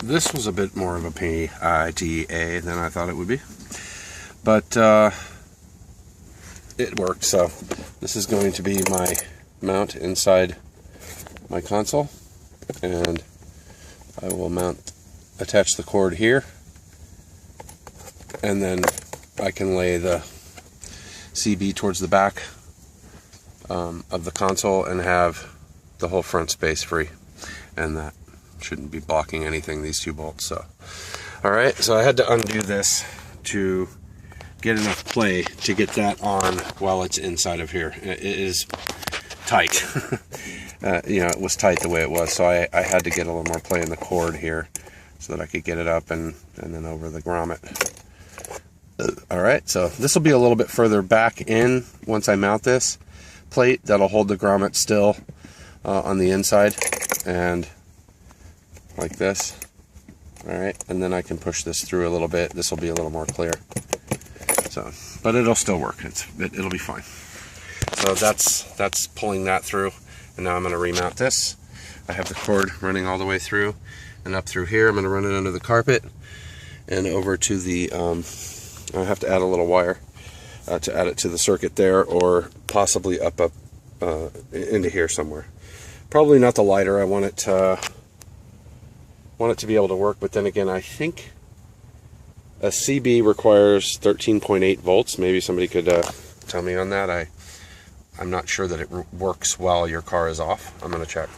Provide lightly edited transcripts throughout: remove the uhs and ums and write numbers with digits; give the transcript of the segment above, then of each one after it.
this was a bit more of a PITA than I thought it would be, but it worked. So this is going to be my mount inside my console, and I will attach the cord here, and then I can lay the CB towards the back of the console and have the whole front space free, and that shouldn't be blocking anything, these two bolts. So alright, so I had to undo this to get enough play to get that on while it's inside of here. It is tight. You know, it was tight the way it was, so I had to get a little more play in the cord here so that I could get it up and then over the grommet. Alright, so this will be a little bit further back in once I mount this plate. That'll hold the grommet still on the inside, and like this. Alright, and then I can push this through a little bit. This will be a little more clear. So, but it'll still work. It'll be fine. So that's pulling that through, and now I'm going to remount this. I have the cord running all the way through and up through here. I'm going to run it under the carpet and over to the I have to add a little wire to add it to the circuit there, or possibly up into here somewhere. Probably not the lighter. I want it to be able to work, but then again, I think a CB requires 13.8 volts. Maybe somebody could tell me on that. I'm not sure that it works while your car is off. I'm going to check.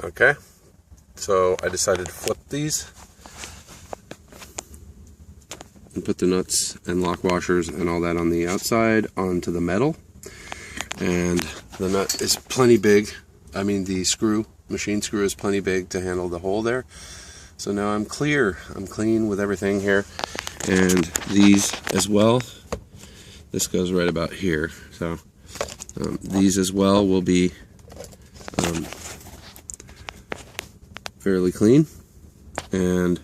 Okay, so I decided to flip these and put the nuts and lock washers and all that on the outside onto the metal. And the nut is plenty big. I mean, the machine screw is plenty big to handle the hole there. So now I'm clear. I'm clean with everything here. And these as well. This goes right about here. So these as well will be fairly clean. And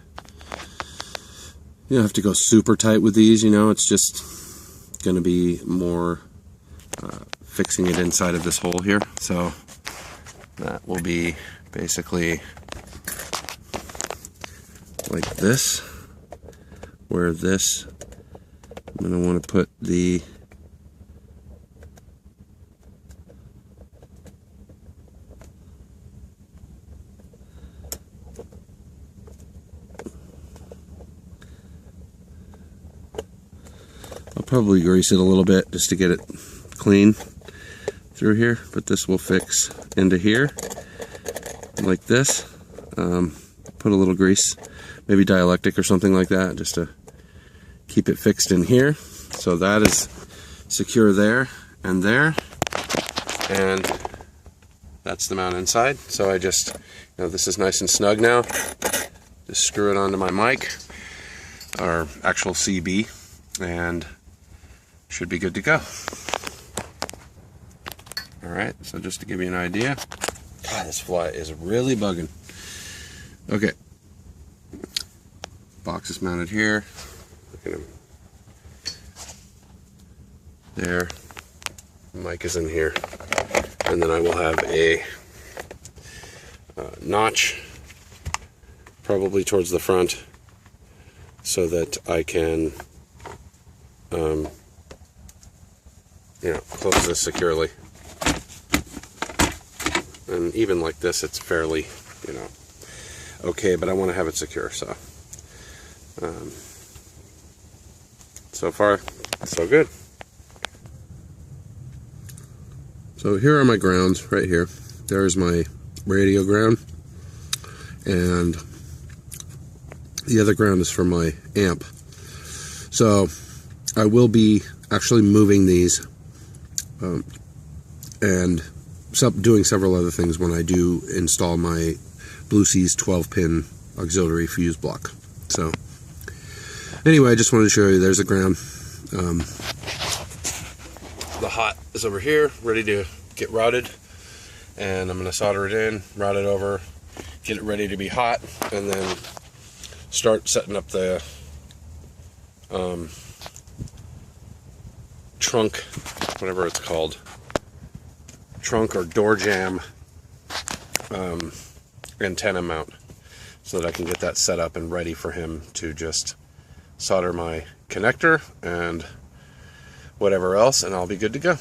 you don't have to go super tight with these, you know, it's just going to be more fixing it inside of this hole here. So that will be basically like this, where this, I'm going to want to put the probably grease it a little bit just to get it clean through here, but this will fix into here like this. Put a little grease, maybe dielectric or something like that, just to keep it fixed in here. So that is secure there, and that's the mount inside. So I just, this is nice and snug now. Just screw it onto my mic, our actual CB, and should be good to go. Alright, so just to give you an idea, God, this fly is really bugging. Okay, box is mounted here. Look at him. There, the mic is in here, and then I will have a notch probably towards the front so that I can close this securely. And even like this, it's fairly, okay, but I want to have it secure. So so far so good. So here are my grounds right here. There's my radio ground, and the other ground is for my amp. So I will be actually moving these and doing several other things when I do install my Blue Seas 12-pin auxiliary fuse block. So anyway, I just wanted to show you, there's the ground. The hot is over here, ready to get routed, and I'm going to solder it in, route it over, get it ready to be hot, and then start setting up the trunk, whatever it's called, trunk or door jamb antenna mount so that I can get that set up and ready for him to just solder my connector and whatever else, and I'll be good to go.